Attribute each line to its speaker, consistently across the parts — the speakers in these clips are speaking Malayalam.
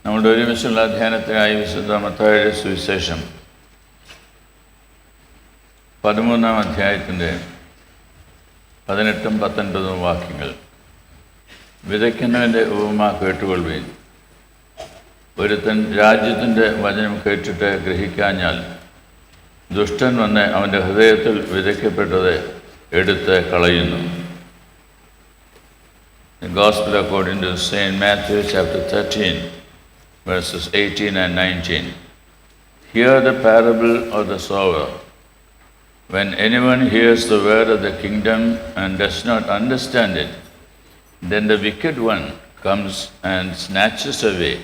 Speaker 1: നമ്മുടെ ഒരുമിച്ചുള്ള ധ്യാനത്തിനായി വിശുദ്ധ മത്തായിയുടെ സുവിശേഷം 13-ാം അധ്യായത്തിൻ്റെ 18-19 വാക്യങ്ങൾ. വിതയ്ക്കുന്നവൻ്റെ ഉപമ കേട്ടുകൊള്ളുകയും, ഒരുത്തൻ രാജ്യത്തിൻ്റെ വചനം കേട്ടിട്ട് ഗ്രഹിക്കാഞ്ഞാൽ ദുഷ്ടൻ വന്ന് അവൻ്റെ ഹൃദയത്തിൽ വിതയ്ക്കപ്പെട്ടത് എടുത്ത് കളയുന്നു. The Gospel according to St. Matthew chapter 13, verses 18 and 19. Hear the parable of the sower. When anyone hears the word of the kingdom and does not understand it, then the wicked one comes and snatches away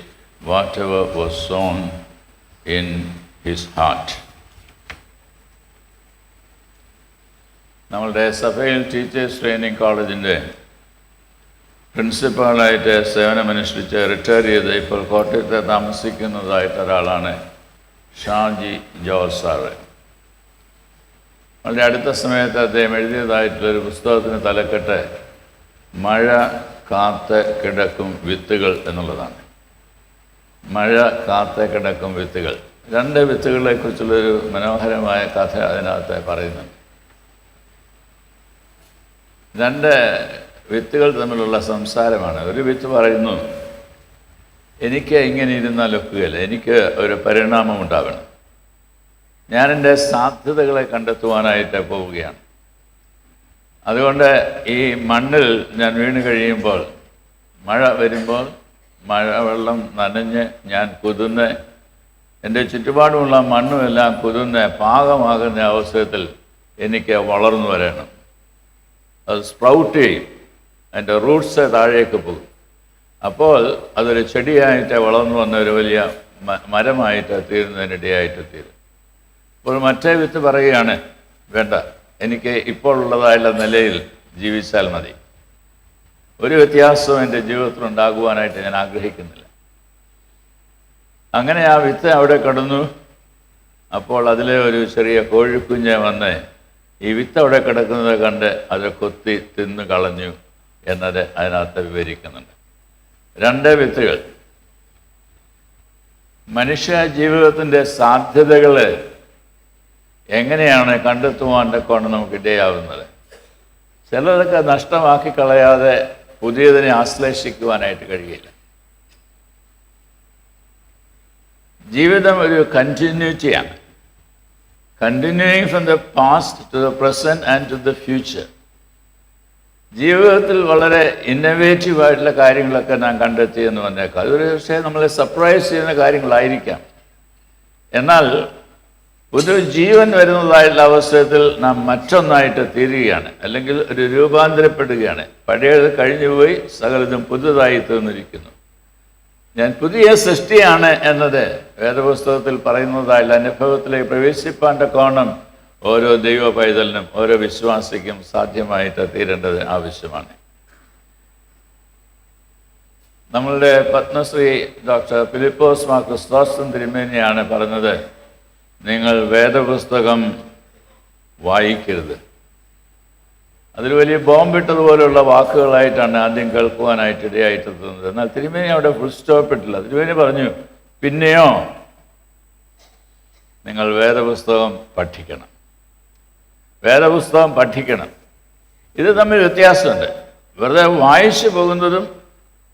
Speaker 1: whatever was sown in his heart. നമ്മളുടെ സഭയിൽ ടീച്ചേഴ്സ് ട്രെയിനിങ് കോളേജിൻ്റെ പ്രിൻസിപ്പാളായിട്ട് സേവനമനുഷ്ഠിച്ച് റിട്ടയർ ചെയ്ത് ഇപ്പോൾ കോട്ടയത്ത് താമസിക്കുന്നതായിട്ട് ഒരാളാണ് ഷാജി ജോർജ് സാറ്. വളരെ അടുത്ത സമയത്ത് അദ്ദേഹം എഴുതിയതായിട്ടുള്ളൊരു പുസ്തകത്തിന് തലക്കെട്ട് മഴ കാത്ത് കിടക്കും വിത്തുകൾ എന്നുള്ളതാണ്. മഴ കാത്ത് കിടക്കും വിത്തുകൾ. 2 വിത്തുകളെക്കുറിച്ചുള്ളൊരു മനോഹരമായ കഥ അതിനകത്ത് പറയുന്നുണ്ട്. 2 വിത്തുകൾ തമ്മിലുള്ള സംസാരമാണ്. ഒരു വിത്ത് പറയുന്നു, എനിക്ക് ഇങ്ങനെ ഇരുന്നാൽ ഒക്കുകയില്ല, എനിക്ക് ഒരു പരിണാമം ഉണ്ടാവണം, ഞാൻ എൻ്റെ സാധ്യതകളെ കണ്ടെത്തുവാനായിട്ട് പോവുകയാണ്. അതുകൊണ്ട് ഈ മണ്ണിൽ ഞാൻ വീണ് കഴിയുമ്പോൾ, മഴ വരുമ്പോൾ മഴവെള്ളം നനഞ്ഞ് ഞാൻ കുതിർന്ന് എൻ്റെ ചുറ്റുപാടുമുള്ള മണ്ണുമെല്ലാം കുതിർന്ന് പാകമാകുന്ന അവസരത്തിൽ എനിക്ക് വളർന്നു വരണം. അത് സ്പ്രൗട്ട് ചെയ്യും, അതിൻ്റെ റൂട്ട്സ് താഴേക്ക് പോകും. അപ്പോൾ അതൊരു ചെടിയായിട്ട് വളർന്നു വന്ന ഒരു വലിയ മരമായിട്ട് തീരുന്നതിനിടയായിട്ട് തീരും. അപ്പോൾ മറ്റേ വിത്ത് പറയുകയാണ്, വേണ്ട, എനിക്ക് ഇപ്പോൾ ഉള്ളതായുള്ള നിലയിൽ ജീവിച്ചാൽ മതി, ഒരു വ്യത്യാസവും എൻ്റെ ജീവിതത്തിൽ ഉണ്ടാകുവാനായിട്ട് ഞാൻ ആഗ്രഹിക്കുന്നില്ല. അങ്ങനെ ആ വിത്ത് അവിടെ കിടന്നു. അപ്പോൾ അതിലെ ഒരു ചെറിയ കോഴിക്കുഞ്ഞ് വന്ന് ഈ വിത്ത് അവിടെ കിടക്കുന്നത് കണ്ട് അത് കൊത്തി തിന്നു കളഞ്ഞു എന്നത് അതിനകത്ത് വിവരിക്കുന്നുണ്ട്. 2 വിത്തുകൾ. മനുഷ്യ ജീവിതത്തിൻ്റെ സാധ്യതകൾ എങ്ങനെയാണ് കണ്ടെത്തുവാനൊക്കെയാണ് നമുക്ക് ഇടയാവുന്നത്. ചിലതൊക്കെ നഷ്ടമാക്കി കളയാതെ പുതിയതിനെ ആശ്ലേഷിക്കുവാനായിട്ട് കഴിയില്ല. ജീവിതം ഒരു കണ്ടിന്യൂറ്റിയാണ്. Continuing from the past to the present and to the future. ജീവിതത്തിൽ വളരെ ഇന്നൊവേറ്റീവായിട്ടുള്ള കാര്യങ്ങളൊക്കെ നാം കണ്ടെത്തി എന്ന് പറഞ്ഞേക്കാം. അതൊരു പക്ഷേ നമ്മളെ സർപ്രൈസ് ചെയ്യുന്ന കാര്യങ്ങളായിരിക്കാം. എന്നാൽ ഒരു ജീവൻ വരുന്നതായിട്ടുള്ള അവസരത്തിൽ നാം മറ്റൊന്നായിട്ട് തീരുകയാണ്, അല്ലെങ്കിൽ ഒരു രൂപാന്തരപ്പെടുകയാണ്. പഴയത് കഴിഞ്ഞുപോയി, സകലതും പുതുതായി തീർന്നിരിക്കുന്നു. ഞാൻ പുതിയ സൃഷ്ടിയാണ് എന്നത് വേദപുസ്തകത്തിൽ പറയുന്നതായുള്ള അനുഭവത്തിലേക്ക് പ്രവേശിപ്പാൻ്റെ കോണം ഓരോ ദൈവ പൈതലിനും ഓരോ വിശ്വാസിക്കും സാധ്യമായിട്ട് തീരേണ്ടത് ആവശ്യമാണ്. നമ്മളുടെ പത്മശ്രീ ഡോക്ടർ ഫിലിപ്പോസ് മാർ ക്രിസ്തോസ്റ്റം തിരുമേനിയാണ് പറഞ്ഞത്, നിങ്ങൾ വേദപുസ്തകം വായിക്കരുത്. അതിൽ വലിയ ബോംബിട്ടതുപോലെയുള്ള വാക്കുകളായിട്ടാണ് ആദ്യം കേൾക്കുവാനായിട്ട് ഇടയായിട്ട് തോന്നുന്നത്. എന്നാൽ തിരുമേനി അവിടെ ഫുൾ സ്റ്റോപ്പ് ഇട്ടില്ല. തിരുമേനി പറഞ്ഞു, പിന്നെയോ നിങ്ങൾ വേദപുസ്തകം പഠിക്കണം, വേദപുസ്തകം പഠിക്കണം. ഇത് തമ്മിൽ വ്യത്യാസമുണ്ട്. വെറുതെ വായിച്ചു പോകുന്നതും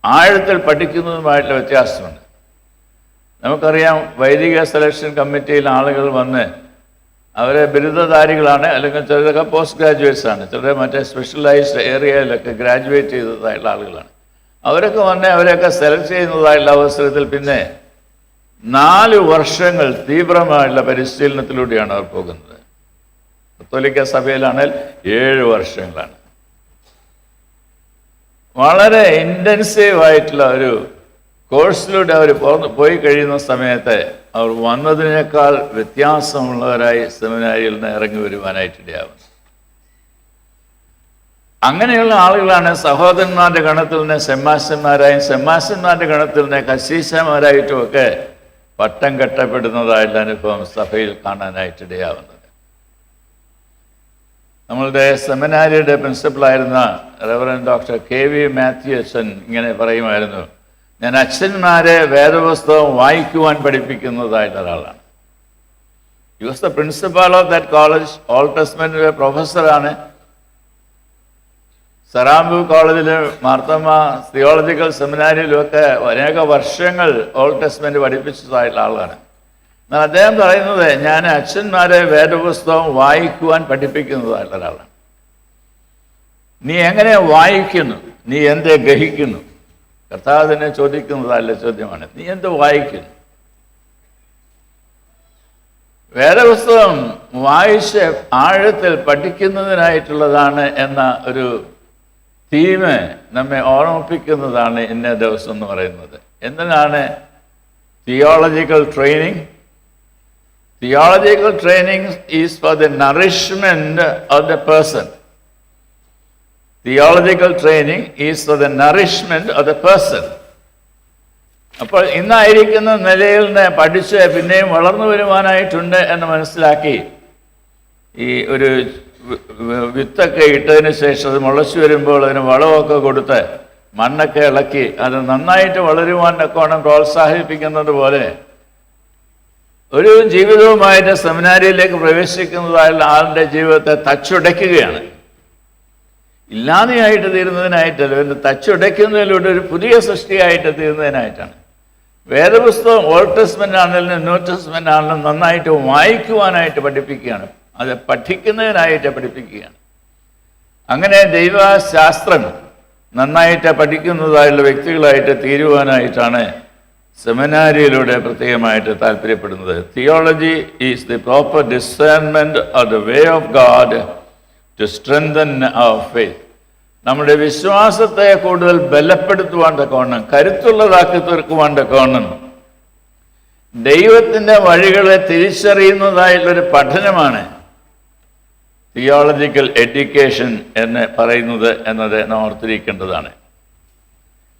Speaker 1: ആഴത്തിൽ പഠിക്കുന്നതുമായിട്ടുള്ള വ്യത്യാസമുണ്ട്. നമുക്കറിയാം, വൈദിക സെലക്ഷൻ കമ്മിറ്റിയിൽ ആളുകൾ വന്ന് അവർ ബിരുദധാരികളാണ്, അല്ലെങ്കിൽ ചിലരൊക്കെ പോസ്റ്റ് ഗ്രാജുവേറ്റ്സ് ആണ്, ചിലർ മറ്റേ സ്പെഷ്യലൈസ്ഡ് ഏരിയയിലൊക്കെ ഗ്രാജുവേറ്റ് ചെയ്തതായിട്ടുള്ള ആളുകളാണ്. അവരൊക്കെ വന്ന് അവരെയൊക്കെ സെലക്ട് ചെയ്യുന്നതായുള്ള അവസരത്തിൽ പിന്നെ 4 വർഷങ്ങൾ തീവ്രമായിട്ടുള്ള പരിശീലനത്തിലൂടെയാണ് അവർ പോകുന്നത്. കത്തോലിക്ക സഭയിലാണെങ്കിൽ 7 വർഷങ്ങളാണ്. വളരെ ഇൻറ്റൻസീവായിട്ടുള്ള ഒരു കോഴ്സിലൂടെ അവർ പോയി കഴിയുന്ന സമയത്ത് അവർ വന്നതിനേക്കാൾ വ്യത്യാസമുള്ളവരായി സെമിനാരിയിൽ നിന്ന് ഇറങ്ങി വരുവാനായിട്ട് ഇടയാവുന്നത്. അങ്ങനെയുള്ള ആളുകളാണ് സഹോദരന്മാരുടെ ഗണത്തിൽ നിന്ന് സെമ്മാശന്മാരായും സെമ്മാശന്മാരുടെ ഗണത്തിൽ നിന്ന് കശീശന്മാരായിട്ടുമൊക്കെ പട്ടം കെട്ടപ്പെടുന്നതായിട്ടുള്ള അനുഭവം സഭയിൽ കാണാനായിട്ട് ഇടയാവുന്നത്. നമ്മളുടെ സെമിനാരിയുടെ പ്രിൻസിപ്പളായിരുന്ന reverend doctor K V Mathew അച്ഛൻ ഇങ്ങനെ പറയുമായിരുന്നു, ഞാൻ അച്ഛന്മാരെ വേദപുസ്തകം വായിക്കുവാൻ പഠിപ്പിക്കുന്നതായിട്ട് ഒരാളാണ്. He was the principal of that college. Old testament പ്രൊഫസറാണ്. സറാംബു കോളേജിലും മാർത്തമ്മ തിയോളജിക്കൽ സെമിനാരിയിലുമൊക്കെ അനേക വർഷങ്ങൾ ഓൾഡ് ടെസ്റ്റ്മെന്റ് പഠിപ്പിച്ചതായിട്ടുള്ള ആളാണ്. എന്നാൽ അദ്ദേഹം പറയുന്നത്, ഞാൻ അച്ഛന്മാരെ വേദപുസ്തകം വായിക്കുവാൻ പഠിപ്പിക്കുന്നതായിട്ടുള്ള ഒരാളാണ്. നീ എങ്ങനെ വായിക്കുന്നു? നീ എന്ത് ഗ്രഹിക്കുന്നു? കർത്താവ് തന്നെ ചോദിക്കുന്നതല്ല ചോദ്യമാണ്. നീ എന്ത് വായിക്കുന്നു? വേദപുസ്തകം വായിച്ച് ആഴത്തിൽ പഠിക്കുന്നതിനായിട്ടുള്ളതാണ് എന്ന ഒരു തീമ് നമ്മെ ഓർമ്മിപ്പിക്കുന്നതാണ് ഇന്ന ദിവസം എന്ന് പറയുന്നത്. എന്തിനാണ് theological training? Theological training is for the nourishment of the person. Theological training is for the nourishment of the person. അപ്പോൾ ഇന്നായിരിക്കുന്ന നിലയിൽ നിന്ന് പഠിച്ച് പിന്നെയും വളർന്നു വരുവാനായിട്ടുണ്ട് എന്ന് മനസ്സിലാക്കി, ഈ ഒരു വിത്തൊക്കെ ഇട്ടതിന് ശേഷം അത് മുളച്ചു വരുമ്പോൾ അതിന് വളമൊക്കെ കൊടുത്ത് മണ്ണൊക്കെ ഇളക്കി അത് നന്നായിട്ട് വളരുവാൻ തക്കോണം പ്രോത്സാഹിപ്പിക്കുന്നത് പോലെ ഒരു ജീവിതവുമായിട്ട് സെമിനാരിയിലേക്ക് പ്രവേശിക്കുന്നതായുള്ള ആളുടെ ജീവിതത്തെ തച്ചുടയ്ക്കുകയാണ്. ഇല്ലാതെയായിട്ട് തീരുന്നതിനായിട്ടല്ല, ഇതിൻ്റെ തച്ചുടയ്ക്കുന്നതിലൂടെ ഒരു പുതിയ സൃഷ്ടിയായിട്ട് തീരുന്നതിനായിട്ടാണ്. വേദപുസ്തകം ഓൾഡ് ടെസ്റ്റ്മെന്റ് ആണെങ്കിലും ന്യൂ ടെസ്റ്റ്മെന്റ് ആണെങ്കിലും നന്നായിട്ട് വായിക്കുവാനായിട്ട് പഠിപ്പിക്കുകയാണ്. അത് പഠിക്കുന്നതിനായിട്ട് പഠിപ്പിക്കുകയാണ്. അങ്ങനെ ദൈവശാസ്ത്രം നന്നായിട്ട് പഠിക്കുന്നതായുള്ള വ്യക്തികളായിട്ട് തീരുവാനായിട്ടാണ് സെമിനാരിയിലൂടെ പ്രത്യേകമായിട്ട് താല്പര്യപ്പെടുന്നത്. Theology is the proper discernment of the way of God to strengthen our faith. നമ്മുടെ വിശ്വാസത്തെ കൂടുതൽ ബലപ്പെടുത്തുവാൻ തക്കവണ്ണം, കരുത്തുള്ളതാക്കി തീർക്കുവാൻ തക്കവണ്ണം ദൈവത്തിൻ്റെ വഴികളെ തിരിച്ചറിയുന്നതായിട്ടുള്ളൊരു പഠനമാണ് തിയോളജിക്കൽ എഡ്യൂക്കേഷൻ എന്ന് പറയുന്നത് എന്നത് നാം ഓർത്തിരിക്കേണ്ടതാണ്.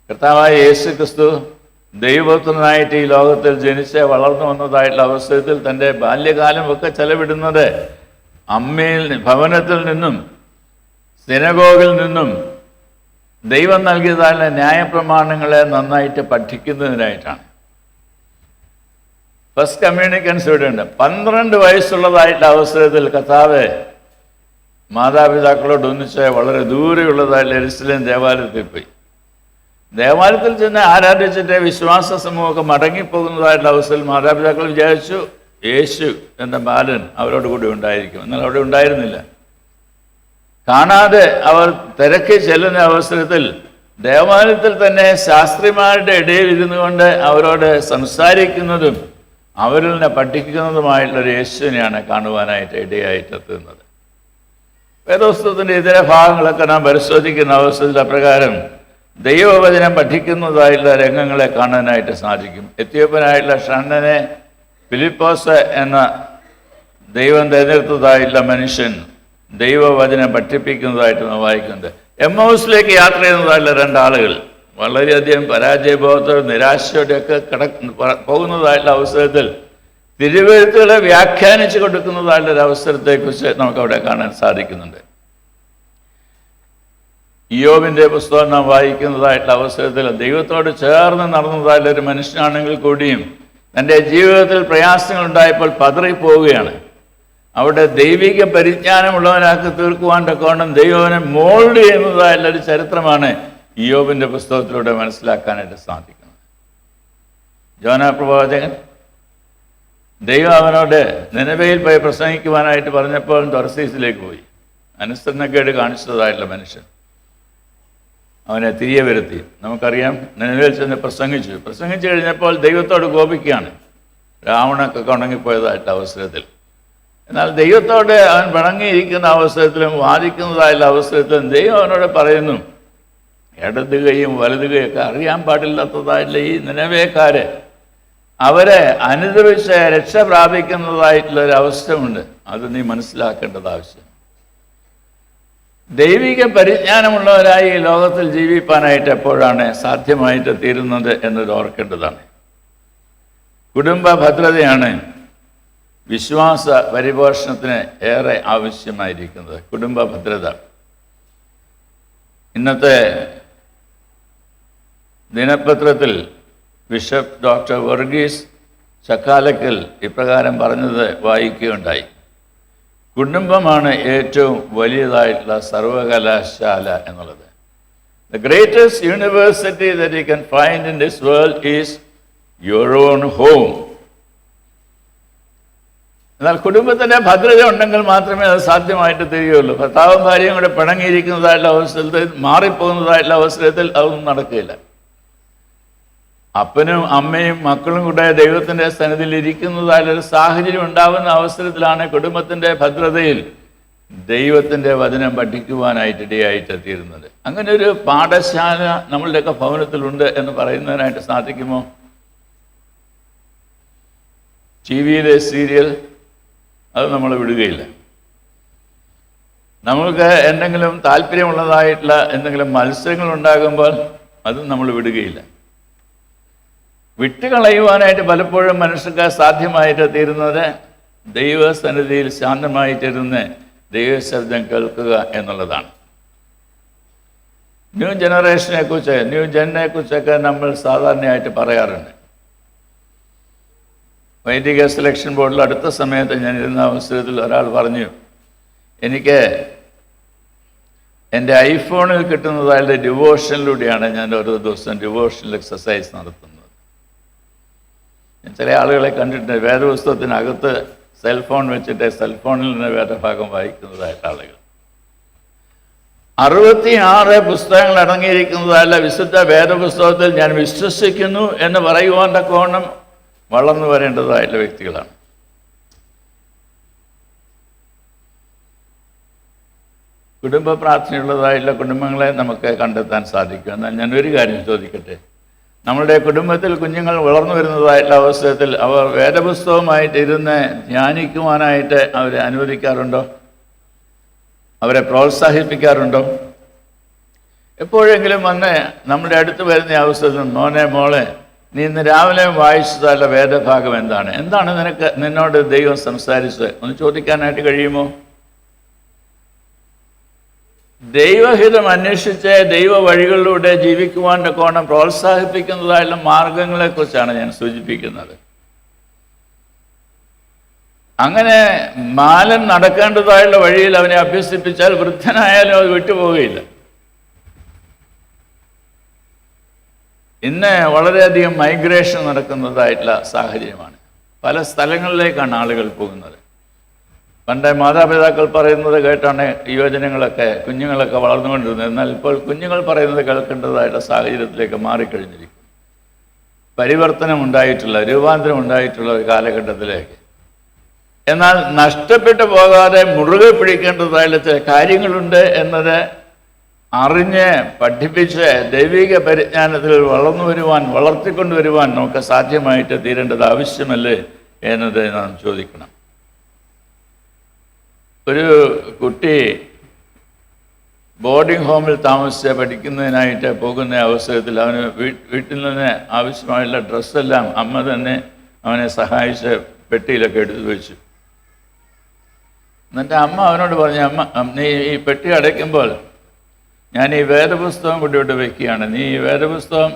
Speaker 1: കർത്താവായ യേശു ക്രിസ്തു ദൈവപുത്രനായിട്ട് ഈ ലോകത്തിൽ ജനിച്ച് വളർന്നു വന്നതായിട്ടുള്ള അവസരത്തിൽ തൻ്റെ ബാല്യകാലം ഒക്കെ ചെലവിടുന്നത് അമ്മയിൽ ഭവനത്തിൽ നിന്നും സിനഗോഗിൽ നിന്നും ദൈവം നൽകിയതായുള്ള ന്യായപ്രമാണങ്ങളെ നന്നായിട്ട് പഠിക്കുന്നതിനായിട്ടാണ്. ഫസ്റ്റ് കമ്മ്യൂണിക്കൻസ് ഇവിടെ ഉണ്ട്. 12 വയസ്സുള്ളതായിട്ടുള്ള അവസരത്തിൽ കർത്താവ് മാതാപിതാക്കളോട് ഒന്നിച്ച് വളരെ ദൂരെയുള്ളതായിട്ടുള്ള യെരുശലേം ദേവാലയത്തിൽ പോയി. ദേവാലയത്തിൽ ചെന്ന് ആരാധിച്ചിട്ട് വിശ്വാസ സമൂഹമൊക്കെ മടങ്ങിപ്പോകുന്നതായിട്ടുള്ള അവസരത്തിൽ മാതാപിതാക്കൾ വിചാരിച്ചു യേശു എന്ന ബാലൻ അവരോട് കൂടി ഉണ്ടായിരിക്കും. എന്നാൽ അവിടെ ഉണ്ടായിരുന്നില്ല. കാണാതെ അവർ തിരക്കി ചെല്ലുന്ന അവസരത്തിൽ ദേവാലയത്തിൽ തന്നെ ശാസ്ത്രിമാരുടെ ഇടയിൽ ഇരുന്നു കൊണ്ട് അവരോട് സംസാരിക്കുന്നതും അവരിൽ നിന്ന് പഠിക്കുന്നതുമായിട്ടുള്ളൊരു യേശുവിനെയാണ് കാണുവാനായിട്ട് ഇടയായിട്ടെത്തുന്നത്. വേദപുസ്തകത്തിൻ്റെ ഇതര ഭാഗങ്ങളൊക്കെ നാം പരിശോധിക്കുന്ന അവസരത്തിൽ അപ്രകാരം ദൈവവചനം പഠിക്കുന്നതായിട്ടുള്ള രംഗങ്ങളെ കാണാനായിട്ട് സാധിക്കും. എത്യോപ്യനായിട്ടുള്ള ഷണ്ണനെ ഫിലിപ്പോസ് എന്ന ദൈവം തിരഞ്ഞെടുത്തതായിട്ടുള്ള മനുഷ്യൻ ദൈവവചനം പഠിപ്പിക്കുന്നതായിട്ട് നാം വായിക്കുന്നത്. എമ്മൗസിലേക്ക് യാത്ര ചെയ്യുന്നതായിട്ടുള്ള 2 ആളുകൾ വളരെയധികം പരാജയബോധത്തോടെ നിരാശയോടെയൊക്കെ പോകുന്നതായിട്ടുള്ള അവസരത്തിൽ തിരുവെഴുത്തുകളെ വ്യാഖ്യാനിച്ചു കൊടുക്കുന്നതായിട്ടുള്ള ഒരു അവസരത്തെക്കുറിച്ച് നമുക്കവിടെ കാണാൻ സാധിക്കുന്നുണ്ട്. ഇയ്യോബിൻ്റെ പുസ്തകം നാം വായിക്കുന്നതായിട്ടുള്ള അവസരത്തിൽ ദൈവത്തോട് ചേർന്ന് നടന്നതായിട്ടുള്ള ഒരു മനുഷ്യനാണെങ്കിൽ കൂടിയും തൻ്റെ ജീവിതത്തിൽ പ്രയാസങ്ങൾ ഉണ്ടായപ്പോൾ പതറിപ്പോവുകയാണ്. അവിടെ ദൈവിക പരിജ്ഞാനമുള്ളവനാക്കി തീർക്കുവാൻ തക്കവണ്ണം ദൈവനെ മോൾഡ് ചെയ്യുന്നതായിട്ടുള്ളൊരു ചരിത്രമാണ് ഇയ്യോബിൻ്റെ പുസ്തകത്തിലൂടെ മനസ്സിലാക്കാനായിട്ട് സാധിക്കുന്നത്. യോനാ പ്രവാചകൻ ദൈവം അവനോട് നിനവയിൽ പോയി പ്രസംഗിക്കുവാനായിട്ട് പറഞ്ഞപ്പോൾ തർസീസിലേക്ക് പോയി. അനുസരണക്കേട് കാണിച്ചതായിട്ടുള്ള മനുഷ്യൻ അവനെ തിരികെ വരുത്തി. നമുക്കറിയാം, നിനവയിൽ ചെന്ന് പ്രസംഗിച്ചു കഴിഞ്ഞപ്പോൾ ദൈവത്തോട് കോപിക്കുകയാണ്. രാവണൊക്കെ ഉണങ്ങിപ്പോയതായിട്ടുള്ള അവസരത്തിൽ. എന്നാൽ ദൈവത്തോട് അവൻ പിണങ്ങിയിരിക്കുന്ന അവസരത്തിലും വാദിക്കുന്നതായുള്ള അവസരത്തിലും ദൈവം അവനോട് പറയുന്നു, ഇടത് കൈയും വലത് കൈയൊക്കെ അറിയാൻ പാടില്ലാത്തതായിട്ടുള്ള ഈ നിനവേക്കാരെ അവരെ അനുദപിച്ച് രക്ഷ പ്രാപിക്കുന്നതായിട്ടുള്ള ഒരു അവസ്ഥയുണ്ട്. അത് നീ മനസ്സിലാക്കേണ്ടത് ആവശ്യം. ദൈവിക പരിജ്ഞാനമുള്ളവരായി ഈ ലോകത്തിൽ ജീവിപ്പാനായിട്ട് എപ്പോഴാണ് സാധ്യമായിട്ട് തീരുന്നത് എന്നത് ഓർക്കേണ്ടതാണ്. കുടുംബ ഭദ്രതയാണ് വിശ്വാസ പരിപോഷണത്തിന് ഏറെ ആവശ്യമായിരിക്കുന്നത്. കുടുംബ ഭദ്രത ഇന്നത്തെ ദിനപത്രത്തിൽ ബിഷപ്പ് ഡോക്ടർ വർഗീസ് ചക്കാലക്കൽ ഇപ്രകാരം പറഞ്ഞത് വായിക്കുകയുണ്ടായി. കുടുംബമാണ് ഏറ്റവും വലിയതായിട്ടുള്ള സർവകലാശാല എന്നുള്ളത്. The greatest university that you can find in this world is your own home. എന്നാൽ കുടുംബത്തിൻ്റെ ഭദ്രത ഉണ്ടെങ്കിൽ മാത്രമേ അത് സാധ്യമായിട്ട് തിരിയുള്ളൂ. ഭർത്താവും ഭാര്യയും കൂടെ പിണങ്ങിയിരിക്കുന്നതായിട്ടുള്ള അവസരത്തിൽ, മാറിപ്പോകുന്നതായിട്ടുള്ള അവസരത്തിൽ അതൊന്നും നടക്കില്ല. അപ്പനും അമ്മയും മക്കളും കൂടെ ദൈവത്തിൻ്റെ സന്നിധിയിൽ ഇരിക്കുന്നതായിട്ടൊരു സാഹചര്യം ഉണ്ടാകുന്ന അവസരത്തിലാണ് കുടുംബത്തിൻ്റെ ഭദ്രതയിൽ ദൈവത്തിൻ്റെ വചനം പഠിക്കുവാനായിട്ട് ഇടയായിട്ട് തീരുന്നത്. അങ്ങനെ ഒരു പാഠശാല നമ്മളുടെയൊക്കെ ഭവനത്തിലുണ്ട് എന്ന് പറയുന്നതിനായിട്ട് സാധിക്കുമോ? ടി വിയിലെ സീരിയൽ അത് നമ്മൾ വിടുകയില്ല. നമുക്ക് എന്തെങ്കിലും താല്പര്യമുള്ളതായിട്ടുള്ള എന്തെങ്കിലും മത്സരങ്ങൾ ഉണ്ടാകുമ്പോൾ അതും നമ്മൾ വിടുകയില്ല. വിട്ടുകളയുവാനായിട്ട് പലപ്പോഴും മനുഷ്യർക്ക് സാധ്യമായിട്ട് തീരുന്നത് ദൈവസന്നിധിയിൽ ശാന്തമായിട്ടിരുന്ന് ദൈവശബ്ദം കേൾക്കുക എന്നുള്ളതാണ്. ന്യൂ ജെന്നിനെ കുറിച്ചൊക്കെ നമ്മൾ സാധാരണയായിട്ട് പറയാറുണ്ട്. വൈദിക സെലക്ഷൻ ബോർഡിൽ അടുത്ത സമയത്ത് ഞാൻ ഇരുന്ന അവസരത്തിൽ ഒരാൾ പറഞ്ഞു, എനിക്ക് എൻ്റെ ഐഫോണിൽ കിട്ടുന്നതായിട്ട് ഡിവോഷനിലൂടെയാണ് ഞാൻ ഓരോ ദിവസം ഡിവോഷണൽ എക്സസൈസ് നടത്തുന്നത്. ചില ആളുകളെ കണ്ടിട്ടുണ്ട് വേദപുസ്തകത്തിനകത്ത് സെൽഫോൺ വെച്ചിട്ട് സെൽഫോണിൽ നിന്ന് വേദഭാഗം വായിക്കുന്നതായിട്ട് ആളുകൾ. 66 പുസ്തകങ്ങൾ അടങ്ങിയിരിക്കുന്നതല്ല വിശുദ്ധ വേദപുസ്തകത്തിൽ ഞാൻ വിശ്വസിക്കുന്നു എന്ന് പറയുവാൻ തക്കവണ്ണം വളർന്നു വരേണ്ടതായിട്ടുള്ള വ്യക്തികളാണ്. കുടുംബ പ്രാർത്ഥനയുള്ളതായിട്ടുള്ള കുടുംബങ്ങളെ നമുക്ക് കണ്ടെത്താൻ സാധിക്കും. എന്നാൽ ഞാൻ ഒരു കാര്യം ചോദിക്കട്ടെ, നമ്മളുടെ കുടുംബത്തിൽ കുഞ്ഞുങ്ങൾ വളർന്നു വരുന്നതായിട്ടുള്ള അവസരത്തിൽ അവർ വേദപുസ്തകമായിട്ട് ഇരുന്ന് ധ്യാനിക്കുവാനായിട്ട് അവരെ അനുവദിക്കാറുണ്ടോ? അവരെ പ്രോത്സാഹിപ്പിക്കാറുണ്ടോ? എപ്പോഴെങ്കിലും വന്ന് നമ്മുടെ അടുത്ത് വരുന്ന അവസരത്തിൽ മോളെ നീ ഇന്ന് രാവിലെ വായിച്ചതല്ല വേദഭാഗം എന്താണ് നിന്നോട് ദൈവം സംസാരിച്ചത് ഒന്ന് ചോദിക്കാനായിട്ട് കഴിയുമോ? ദൈവഹിതം അന്വേഷിച്ച് ദൈവ വഴികളിലൂടെ ജീവിക്കുവാൻ്റെ കോണം പ്രോത്സാഹിപ്പിക്കുന്നതായുള്ള മാർഗങ്ങളെക്കുറിച്ചാണ് ഞാൻ സൂചിപ്പിക്കുന്നത്. അങ്ങനെ ബാലൻ നടക്കേണ്ടതായുള്ള വഴിയിൽ അവനെ അഭ്യസിപ്പിച്ചാൽ വൃദ്ധനായാലും അത് വിട്ടുപോവുകയില്ല. ഇന്ന് വളരെയധികം മൈഗ്രേഷൻ നടക്കുന്നതായിട്ടുള്ള സാഹചര്യമാണ്. പല സ്ഥലങ്ങളിലേക്കാണ് ആളുകൾ പോകുന്നത്. പണ്ട് മാതാപിതാക്കൾ പറയുന്നത് കേട്ടാണ് കുഞ്ഞുങ്ങളൊക്കെ വളർന്നുകൊണ്ടിരുന്നത്. എന്നാൽ ഇപ്പോൾ കുഞ്ഞുങ്ങൾ പറയുന്നത് കേൾക്കേണ്ടതായിട്ടുള്ള സാഹചര്യത്തിലേക്ക് മാറിക്കഴിഞ്ഞിരിക്കും. പരിവർത്തനം ഉണ്ടായിട്ടുള്ള, രൂപാന്തരം ഉണ്ടായിട്ടുള്ള ഒരു കാലഘട്ടത്തിലേക്ക്. എന്നാൽ നഷ്ടപ്പെട്ടു പോകാതെ മുറുകെ പിടിക്കേണ്ടതായിട്ടുള്ള ചില കാര്യങ്ങളുണ്ട് എന്നത് അറിഞ്ഞ് പഠിപ്പിച്ച് ദൈവിക പരിജ്ഞാനത്തിൽ വളർത്തിക്കൊണ്ടുവരുവാൻ നമുക്ക് സാധ്യമായിട്ട് തീരേണ്ടത് ആവശ്യമല്ലേ എന്നത് നാം ചോദിക്കണം. ഒരു കുട്ടി ബോർഡിംഗ് ഹോമിൽ താമസിച്ച് പഠിക്കുന്നതിനായിട്ട് പോകുന്ന അവസരത്തിൽ അവന് വീട്ടിൽ നിന്ന് ആവശ്യമായുള്ള ഡ്രസ്സെല്ലാം അമ്മ തന്നെ അവനെ സഹായിച്ച് പെട്ടിയിലൊക്കെ എടുത്തു വെച്ചു. എന്നിട്ട് അമ്മ അവനോട് പറഞ്ഞു, നീ ഈ പെട്ടി അടയ്ക്കുമ്പോൾ ഞാൻ ഈ വേദപുസ്തകം കൂടി ഇവിടെ വയ്ക്കുകയാണ്. നീ ഈ വേദപുസ്തകം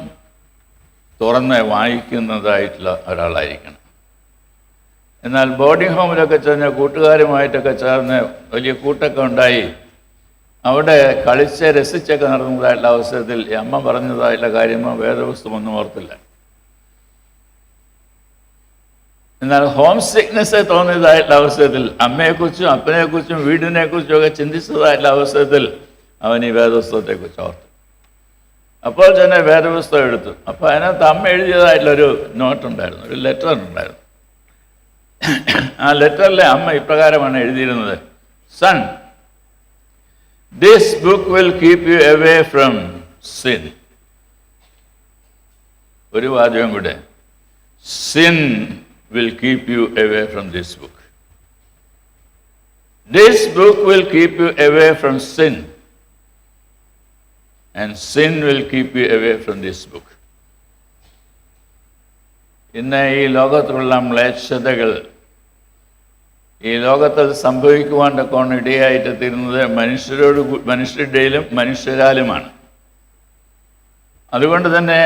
Speaker 1: തുറന്ന് വായിക്കുന്നതായിട്ടുള്ള ഒരാളായിരിക്കണം. എന്നാൽ ബോർഡിംഗ് ഹോമിലൊക്കെ ചെന്ന് കൂട്ടുകാരുമായിട്ടൊക്കെ ചേർന്ന് വലിയ കൂട്ടൊക്കെ ഉണ്ടായി അവിടെ കളിച്ച് രസിച്ചൊക്കെ നടന്നതായിട്ടുള്ള അവസരത്തിൽ ഈ അമ്മ പറഞ്ഞതായിട്ടുള്ള കാര്യമോ വേദപുസ്തകമൊന്നും ഓർത്തില്ല. എന്നാൽ ഹോം സിക്നെസ് തോന്നിയതായിട്ടുള്ള അവസരത്തിൽ അമ്മയെക്കുറിച്ചും അപ്പനെക്കുറിച്ചും വീടിനെക്കുറിച്ചും ഒക്കെ ചിന്തിച്ചതായിട്ടുള്ള അവസരത്തിൽ അവൻ ഈ വേദപുസ്തകത്തെക്കുറിച്ച് ഓർത്തു. അപ്പോൾ തന്നെ വേദപുസ്തകം എടുത്തു. അപ്പോൾ അതിനകത്ത് അമ്മ എഴുതിയതായിട്ടുള്ളൊരു നോട്ടുണ്ടായിരുന്നു, ഒരു ലെറ്റർ ഉണ്ടായിരുന്നു. ആ ലെറ്ററിലെ അമ്മ ഇപ്രകാരമാണ് എഴുതിയിരുന്നത്: son, this book will keep you away from sin. ഒരു വാചകം കൂടെ, sin will keep you away from this book. This book will keep you away from sin, and sin will keep you away from this book. ഇന്ന് ഈ ലോകത്തിലുള്ള മ്ലേച്ഛതകൾ ഈ ലോകത്തിൽ സംഭവിക്കുവാൻ തക്കവണ്ണം ഇടയായിട്ട് തീരുന്നത് മനുഷ്യരുടെയിലും മനുഷ്യരാലുമാണ്. അതുകൊണ്ട് തന്നെ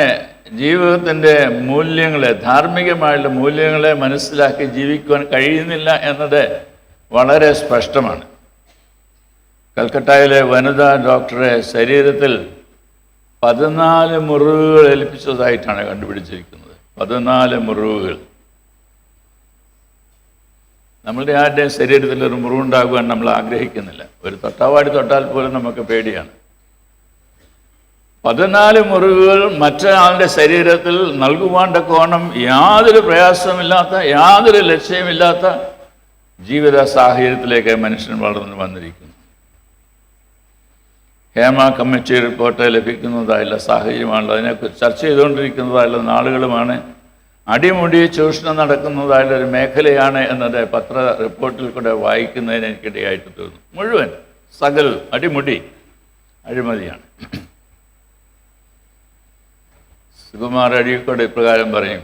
Speaker 1: ജീവിതത്തിൻ്റെ മൂല്യങ്ങളെ, ധാർമ്മികമായുള്ള മൂല്യങ്ങളെ മനസ്സിലാക്കി ജീവിക്കുവാൻ കഴിയുന്നില്ല എന്നത് വളരെ സ്പഷ്ടമാണ്. കൽക്കട്ടയിലെ വനിതാ ഡോക്ടറെ ശരീരത്തിൽ 14 മുറിവുകൾ ഏൽപ്പിച്ചതായിട്ടാണ് കണ്ടുപിടിച്ചിരിക്കുന്നത്. 14 മുറിവുകൾ. നമ്മളുടെ ആരുടെയും ശരീരത്തിൽ ഒരു മുറിവുണ്ടാകുവാൻ നമ്മൾ ആഗ്രഹിക്കുന്നില്ല. ഒരു തൊട്ടാവാടി തൊട്ടാൽ പോലും നമുക്ക് പേടിയാണ്. 14 മുറിവുകൾ മറ്റൊരാളുടെ ശരീരത്തിൽ നൽകുവാൻ തക്കവണ്ണം യാതൊരു പ്രയാസമില്ലാത്ത, യാതൊരു ലക്ഷ്യമില്ലാത്ത ജീവിത സാഹചര്യത്തിലേക്ക് മനുഷ്യൻ വളർന്നു വന്നിരിക്കുന്നു. ഹേമ കമ്മിറ്റി റിപ്പോർട്ട് ലഭിക്കുന്നതായുള്ള സാഹചര്യമാണല്ലോ, അതിനെക്കുറിച്ച് ചർച്ച ചെയ്തുകൊണ്ടിരിക്കുന്നതായുള്ള നാളുകളുമാണ്. അടിമുടി ചൂഷണം നടക്കുന്നതായുള്ള ഒരു മേഖലയാണ് എന്നത് പത്ര റിപ്പോർട്ടിൽ കൂടെ വായിക്കുന്നതിന് എനിക്കിടയായിട്ട് തോന്നുന്നു. മുഴുവൻ സകൽ അടിമുടി അഴിമതിയാണ്. സുകുമാർ അഴീക്കോട് ഇപ്രകാരം പറയും,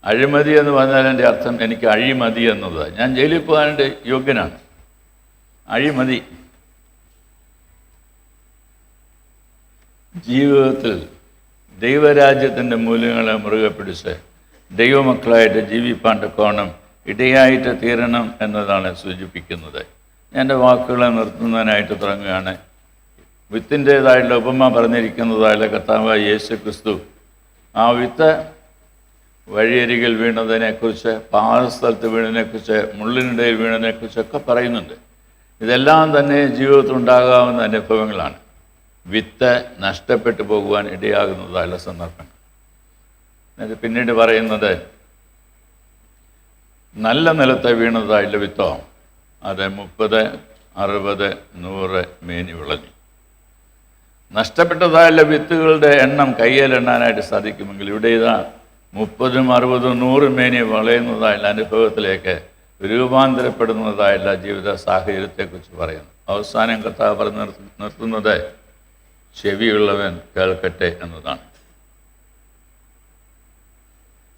Speaker 1: അഴിമതി എന്ന് പറഞ്ഞാൽ എൻ്റെ അർത്ഥം എനിക്ക് അഴിമതി എന്നതാണ്. ഞാൻ ജയിലിൽ പോകാനായിട്ട് യോഗ്യനാണ്. അഴിമതി. ജീവിതത്തിൽ ദൈവരാജ്യത്തിൻ്റെ മൂല്യങ്ങളെ മുറുകെ പിടിച്ച് ദൈവമക്കളായിട്ട് ജീവിപ്പാൻ തക്കവണ്ണം ഇടയായിട്ട് തീരണം എന്നതാണ് സൂചിപ്പിക്കുന്നത്. ഞാൻ എൻ്റെ വാക്കുകളെ നിർത്തുന്നതിനായിട്ട് തുടങ്ങുകയാണ്. വിത്തിൻ്റേതായിട്ടുള്ള ഉപമ പറഞ്ഞിരിക്കുന്നതായുള്ള കർത്താവായ യേശു ക്രിസ്തു ആ വിത്ത് വഴിയരികിൽ വീണതിനെക്കുറിച്ച്, പാറസ്ഥലത്ത് വീണതിനെക്കുറിച്ച്, മുള്ളിനിടയിൽ വീണതിനെക്കുറിച്ചൊക്കെ പറയുന്നുണ്ട്. ഇതെല്ലാം തന്നെ ജീവിതത്തിൽ ഉണ്ടാകാവുന്ന അനുഭവങ്ങളാണ്. വിത്ത് നഷ്ടപ്പെട്ടു പോകുവാൻ ഇടയാകുന്നതായുള്ള സന്ദർഭങ്ങൾ. എന്നിട്ട് പിന്നീട് പറയുന്നത്, നല്ല നിലത്തെ വീണതായുള്ള വിത്തോ അത് 30, 60, 100 മേനി വിളഞ്ഞു. നഷ്ടപ്പെട്ടതായുള്ള വിത്തുകളുടെ എണ്ണം കയ്യിലെണ്ണാനായിട്ട് സാധിക്കുമെങ്കിൽ ഇവിടെ ഇതാ 30, 60, 100 മേനി വളയുന്നതായുള്ള അനുഭവത്തിലേക്ക് രൂപാന്തരപ്പെടുന്നതായുള്ള ജീവിത സാഹചര്യത്തെക്കുറിച്ച് പറയുന്നു. അവസാനം കർത്താവ് പറഞ്ഞ് നിർത്തുന്നത് ചെവിയുള്ളവൻ കേൾക്കട്ടെ എന്നതാണ്.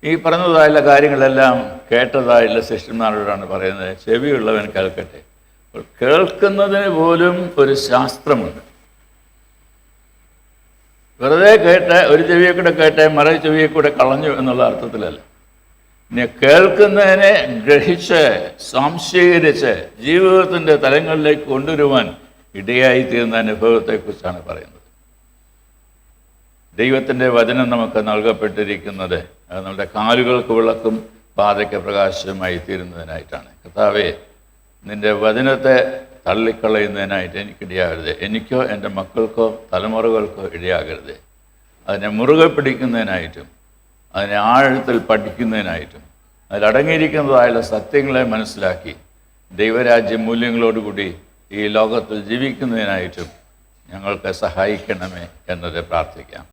Speaker 1: ഈ പറഞ്ഞതായുള്ള കാര്യങ്ങളെല്ലാം കേട്ടതായുള്ള ശിഷ്യന്മാരോടാണ് പറയുന്നത്. ചെവിയുള്ളവൻ കേൾക്കട്ടെ. കേൾക്കുന്നതിന് പോലും ഒരു ശാസ്ത്രമുണ്ട്. വെറുതെ കേട്ട് ഒരു ചെവിയെ കൂടെ കേട്ട് മറു ചെവിയെ കൂടെ കളഞ്ഞു എന്നുള്ള അർത്ഥത്തിലല്ല. ഇനി കേൾക്കുന്നതിനെ ഗ്രഹിച്ച് സംശീകരിച്ച് ജീവിതത്തിൻ്റെ തലങ്ങളിലേക്ക് കൊണ്ടുവരുവാൻ ഇടയായിത്തീരുന്ന അനുഭവത്തെക്കുറിച്ചാണ് പറയുന്നത്. ദൈവത്തിൻ്റെ വചനം നമുക്ക് നൽകപ്പെട്ടിരിക്കുന്നത് അത് നമ്മുടെ കാലുകൾക്ക് വിളക്കും പാതയ്ക്ക് പ്രകാശമായി തീരുന്നതിനായിട്ടാണ്. കർത്താവേ, നിൻ്റെ വചനത്തെ തള്ളിക്കളയുന്നതിനായിട്ട് എനിക്കിടയാകരുത്. എനിക്കോ എൻ്റെ മക്കൾക്കോ തലമുറകൾക്കോ ഇടയാകരുത്. അതിനെ മുറുകെ പിടിക്കുന്നതിനായിട്ടും അതിനെ ആഴത്തിൽ പഠിക്കുന്നതിനായിട്ടും അതിലടങ്ങിയിരിക്കുന്നതായുള്ള സത്യങ്ങളെ മനസ്സിലാക്കി ദൈവരാജ്യ മൂല്യങ്ങളോടുകൂടി ഈ ലോകത്തിൽ ജീവിക്കുന്നതിനായിട്ടും ഞങ്ങൾക്ക് സഹായിക്കണമേ എന്നത് പ്രാർത്ഥിക്കാം.